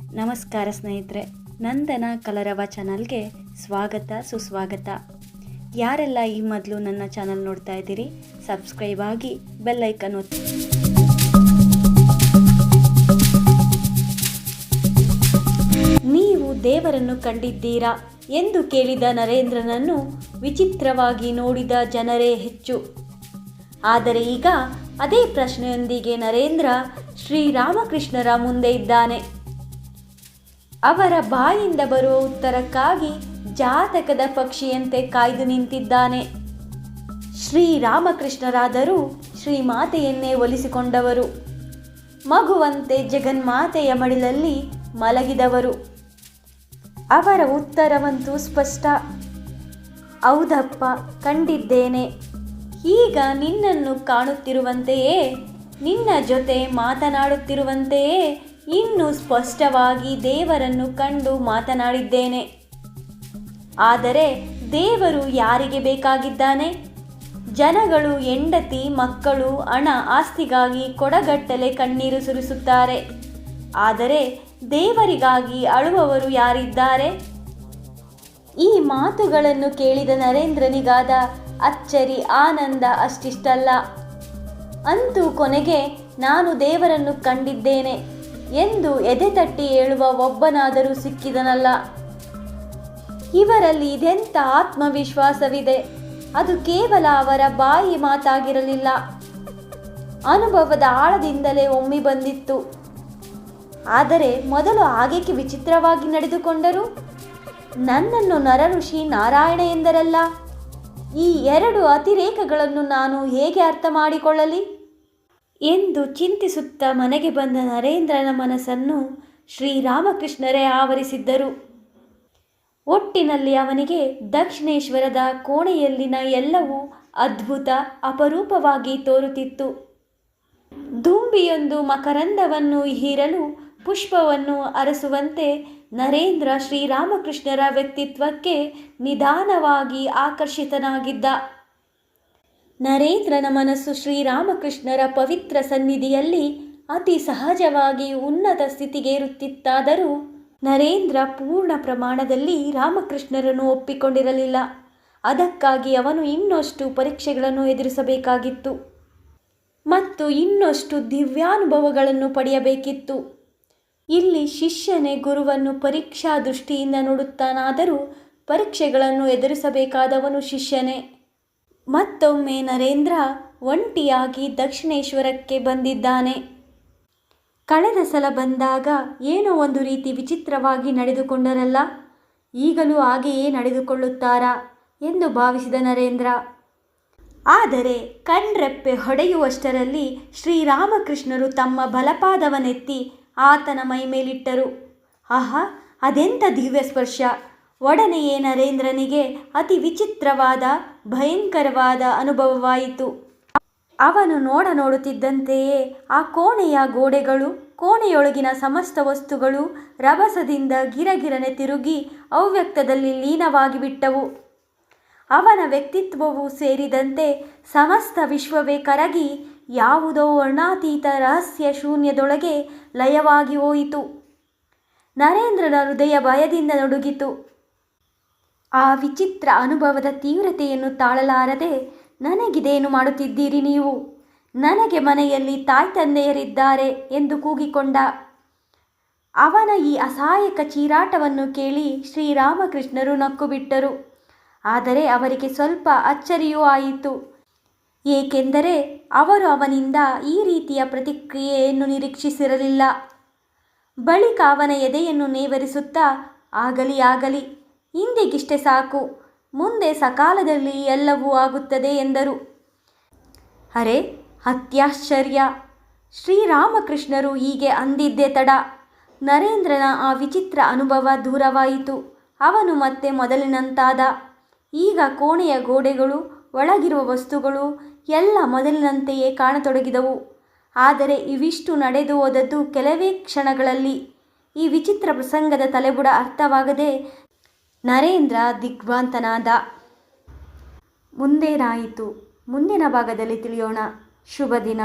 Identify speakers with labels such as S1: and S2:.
S1: ನಮಸ್ಕಾರ ಸ್ನೇಹಿತರೆ, ನಂದನ ಕಲರವ ಚಾನಲ್ಗೆ ಸ್ವಾಗತ ಸುಸ್ವಾಗತ. ಯಾರೆಲ್ಲ ಈ ಮೊದಲು ನನ್ನ ಚಾನಲ್ ನೋಡ್ತಾ ಇದ್ದೀರಿ, ಸಬ್ಸ್ಕ್ರೈಬ್ ಆಗಿ ಬೆಲ್ ಐಕನ್ ಒತ್ತಿ. ನೀವು ದೇವರನ್ನು ಕಂಡಿದ್ದೀರಾ ಎಂದು ಕೇಳಿದ ನರೇಂದ್ರನನ್ನು ವಿಚಿತ್ರವಾಗಿ ನೋಡಿದ ಜನರೇ ಹೆಚ್ಚು. ಆದರೆ ಈಗ ಅದೇ ಪ್ರಶ್ನೆಯೊಂದಿಗೆ ನರೇಂದ್ರ ಶ್ರೀರಾಮಕೃಷ್ಣರ ಮುಂದೆ ಇದ್ದಾನೆ. ಅವರ ಬಾಯಿಂದ ಬರುವ ಉತ್ತರಕ್ಕಾಗಿ ಜಾತಕದ ಪಕ್ಷಿಯಂತೆ ಕಾಯ್ದು ನಿಂತಿದ್ದಾನೆ. ಶ್ರೀರಾಮಕೃಷ್ಣರಾದರೂ ಶ್ರೀಮಾತೆಯನ್ನೇ ಒಲಿಸಿಕೊಂಡವರು, ಮಗುವಂತೆ ಜಗನ್ಮಾತೆಯ ಮಡಿಲಲ್ಲಿ ಮಲಗಿದವರು. ಅವರ ಉತ್ತರವಂತೂ ಸ್ಪಷ್ಟ. ಹೌದಪ್ಪ, ಕಂಡಿದ್ದೇನೆ. ಈಗ ನಿನ್ನನ್ನು ಕಾಣುತ್ತಿರುವಂತೆಯೇ, ನಿನ್ನ ಜೊತೆ ಮಾತನಾಡುತ್ತಿರುವಂತೆಯೇ ಇನ್ನೂ ಸ್ಪಷ್ಟವಾಗಿ ದೇವರನ್ನು ಕಂಡು ಮಾತನಾಡಿದ್ದೇನೆ. ಆದರೆ ದೇವರು ಯಾರಿಗೆ ಬೇಕಾಗಿದ್ದಾನೆ? ಜನಗಳು ಹೆಂಡತಿ, ಮಕ್ಕಳು, ಹಣ, ಆಸ್ತಿಗಾಗಿ ಕೊಡಗಟ್ಟಲೆ ಕಣ್ಣೀರು ಸುರಿಸುತ್ತಾರೆ. ಆದರೆ ದೇವರಿಗಾಗಿ ಅಳುವವರು ಯಾರಿದ್ದಾರೆ? ಈ ಮಾತುಗಳನ್ನು ಕೇಳಿದ ನರೇಂದ್ರನಿಗಾದ ಅಚ್ಚರಿ, ಆನಂದ ಅಷ್ಟಿಷ್ಟಲ್ಲ. ಅಂತೂ ಕೊನೆಗೆ ನಾನು ದೇವರನ್ನು ಕಂಡಿದ್ದೇನೆ ಎಂದು ಎದೆತಟ್ಟಿ ಹೇಳುವ ಒಬ್ಬನಾದರೂ ಸಿಕ್ಕಿದನಲ್ಲ. ಇವರಲ್ಲಿ ಇದೆಂಥ ಆತ್ಮವಿಶ್ವಾಸವಿದೆ! ಅದು ಕೇವಲ ಅವರ ಬಾಯಿ ಮಾತಾಗಿರಲಿಲ್ಲ, ಅನುಭವದ ಆಳದಿಂದಲೇ ಒಮ್ಮಿ ಬಂದಿತ್ತು. ಆದರೆ ಮೊದಲು ಹಾಗೇಕೆ ವಿಚಿತ್ರವಾಗಿ ನಡೆದುಕೊಂಡರು? ನನ್ನನ್ನು ನರಋಷಿ ನಾರಾಯಣ ಎಂದರಲ್ಲ. ಈ ಎರಡು ಅತಿರೇಕಗಳನ್ನು ನಾನು ಹೇಗೆ ಅರ್ಥ ಮಾಡಿಕೊಳ್ಳಲಿ ಎಂದು ಚಿಂತಿಸುತ್ತಾ ಮನೆಗೆ ಬಂದ ನರೇಂದ್ರನ ಮನಸ್ಸನ್ನು ಶ್ರೀರಾಮಕೃಷ್ಣರೇ ಆವರಿಸಿದ್ದರು. ಒಟ್ಟಿನಲ್ಲಿ ಅವನಿಗೆ ದಕ್ಷಿಣೇಶ್ವರದ ಕೋಣೆಯಲ್ಲಿನ ಎಲ್ಲವೂ ಅದ್ಭುತ, ಅಪರೂಪವಾಗಿ ತೋರುತ್ತಿತ್ತು. ದುಂಬಿಯೊಂದು ಮಕರಂದವನ್ನು ಹೀರಲು ಪುಷ್ಪವನ್ನು ಅರಸುವಂತೆ ನರೇಂದ್ರ ಶ್ರೀರಾಮಕೃಷ್ಣರ ವ್ಯಕ್ತಿತ್ವಕ್ಕೆ ನಿಧಾನವಾಗಿ ಆಕರ್ಷಿತನಾಗಿದ್ದ. ನರೇಂದ್ರನ ಮನಸ್ಸು ಶ್ರೀರಾಮಕೃಷ್ಣರ ಪವಿತ್ರ ಸನ್ನಿಧಿಯಲ್ಲಿ ಅತಿ ಸಹಜವಾಗಿ ಉನ್ನತ ಸ್ಥಿತಿಗೇರುತ್ತಿತ್ತಾದರೂ ನರೇಂದ್ರ ಪೂರ್ಣ ಪ್ರಮಾಣದಲ್ಲಿ ರಾಮಕೃಷ್ಣರನ್ನು ಒಪ್ಪಿಕೊಂಡಿರಲಿಲ್ಲ. ಅದಕ್ಕಾಗಿ ಅವನು ಇನ್ನಷ್ಟು ಪರೀಕ್ಷೆಗಳನ್ನು ಎದುರಿಸಬೇಕಾಗಿತ್ತು ಮತ್ತು ಇನ್ನಷ್ಟು ದಿವ್ಯಾನುಭವಗಳನ್ನು ಪಡೆಯಬೇಕಿತ್ತು. ಇಲ್ಲಿ ಶಿಷ್ಯನೇ ಗುರುವನ್ನು ಪರೀಕ್ಷಾ ದೃಷ್ಟಿಯಿಂದ ನೋಡುತ್ತಾನಾದರೂ ಪರೀಕ್ಷೆಗಳನ್ನು ಎದುರಿಸಬೇಕಾದವನು ಶಿಷ್ಯನೇ. ಮತ್ತೊಮ್ಮೆ ನರೇಂದ್ರ ಒಂಟಿಯಾಗಿ ದಕ್ಷಿಣೇಶ್ವರಕ್ಕೆ ಬಂದಿದ್ದಾನೆ. ಕಳೆದ ಸಲ ಬಂದಾಗ ಏನೋ ಒಂದು ರೀತಿ ವಿಚಿತ್ರವಾಗಿ ನಡೆದುಕೊಂಡರಲ್ಲ, ಈಗಲೂ ಹಾಗೆಯೇ ನಡೆದುಕೊಳ್ಳುತ್ತಾರಾ ಎಂದು ಭಾವಿಸಿದ ನರೇಂದ್ರ. ಆದರೆ ಕಣ್ರೆಪ್ಪೆ ಹೊಡೆಯುವಷ್ಟರಲ್ಲಿ ಶ್ರೀರಾಮಕೃಷ್ಣರು ತಮ್ಮ ಬಲಪಾದವನ್ನೆತ್ತಿ ಆತನ ಮೈಮೇಲಿಟ್ಟರು. ಆಹಾ, ಅದೆಂಥ ದಿವ್ಯ ಸ್ಪರ್ಶ! ಒಡನೆಯೇ ನರೇಂದ್ರನಿಗೆ ಅತಿ ವಿಚಿತ್ರವಾದ, ಭಯಂಕರವಾದ ಅನುಭವವಾಯಿತು. ಅವನು ನೋಡುತ್ತಿದ್ದಂತೆಯೇ ಆ ಕೋಣೆಯ ಗೋಡೆಗಳು, ಕೋಣೆಯೊಳಗಿನ ಸಮಸ್ತ ವಸ್ತುಗಳು ರಭಸದಿಂದ ಗಿರಗಿರನೆ ತಿರುಗಿ ಅವ್ಯಕ್ತದಲ್ಲಿ ಲೀನವಾಗಿ ಬಿಟ್ಟವು. ಅವನ ವ್ಯಕ್ತಿತ್ವವೂ ಸೇರಿದಂತೆ ಸಮಸ್ತ ವಿಶ್ವವೇ ಕರಗಿ ಯಾವುದೋ ವರ್ಣಾತೀತ ರಹಸ್ಯ ಶೂನ್ಯದೊಳಗೆ ಲಯವಾಗಿ ಹೋಯಿತು. ನರೇಂದ್ರನ ಹೃದಯ ಭಯದಿಂದ ನಡುಗಿತು. ಆ ವಿಚಿತ್ರ ಅನುಭವದ ತೀವ್ರತೆಯನ್ನು ತಾಳಲಾರದೆ, ನನಗಿದೇನು ಮಾಡುತ್ತಿದ್ದೀರಿ ನೀವು? ನನಗೆ ಮನೆಯಲ್ಲಿ ತಾಯಿ ತಂದೆಯರಿದ್ದಾರೆ ಎಂದು ಕೂಗಿಕೊಂಡ. ಅವನ ಈ ಅಸಹಾಯಕ ಚೀರಾಟವನ್ನು ಕೇಳಿ ಶ್ರೀರಾಮಕೃಷ್ಣರು ನಕ್ಕುಬಿಟ್ಟರು. ಆದರೆ ಅವರಿಗೆ ಸ್ವಲ್ಪ ಅಚ್ಚರಿಯೂ ಆಯಿತು. ಏಕೆಂದರೆ ಅವರು ಅವನಿಂದ ಈ ರೀತಿಯ ಪ್ರತಿಕ್ರಿಯೆಯನ್ನು ನಿರೀಕ್ಷಿಸಿರಲಿಲ್ಲ. ಬಳಿಕ ಅವನ ಎದೆಯನ್ನು ನೇವರಿಸುತ್ತಾ, ಆಗಲಿ ಆಗಲಿ, ಇಂದಿಗಿಷ್ಟೇ ಸಾಕು, ಮುಂದೆ ಸಕಾಲದಲ್ಲಿ ಎಲ್ಲವೂ ಆಗುತ್ತದೆ ಎಂದರು. ಅರೆ, ಅತ್ಯಾಶ್ಚರ್ಯ! ಶ್ರೀರಾಮಕೃಷ್ಣರು ಹೀಗೆ ಅಂದಿದ್ದೇ ತಡ. ನರೇಂದ್ರನ ಆ ವಿಚಿತ್ರ ಅನುಭವ ದೂರವಾಯಿತು. ಅವನು ಮತ್ತೆ ಮೊದಲಿನಂತಾದ. ಈಗ ಕೋಣೆಯ ಗೋಡೆಗಳು, ಒಳಗಿರುವ ವಸ್ತುಗಳು ಎಲ್ಲ ಮೊದಲಿನಂತೆಯೇ ಕಾಣತೊಡಗಿದವು. ಆದರೆ ಇವಿಷ್ಟು ನಡೆದು ಹೋದದ್ದು ಕೆಲವೇ ಕ್ಷಣಗಳಲ್ಲಿ. ಈ ವಿಚಿತ್ರ ಪ್ರಸಂಗದ ತಲೆಬುಡ ಅರ್ಥವಾಗದೆ ನರೇಂದ್ರ ದಿಗ್ಭ್ರಾಂತನಾದ. ಮುಂದೇನಾಯಿತು? ಮುಂದಿನ ಭಾಗದಲ್ಲಿ ತಿಳಿಯೋಣ. ಶುಭ ದಿನ.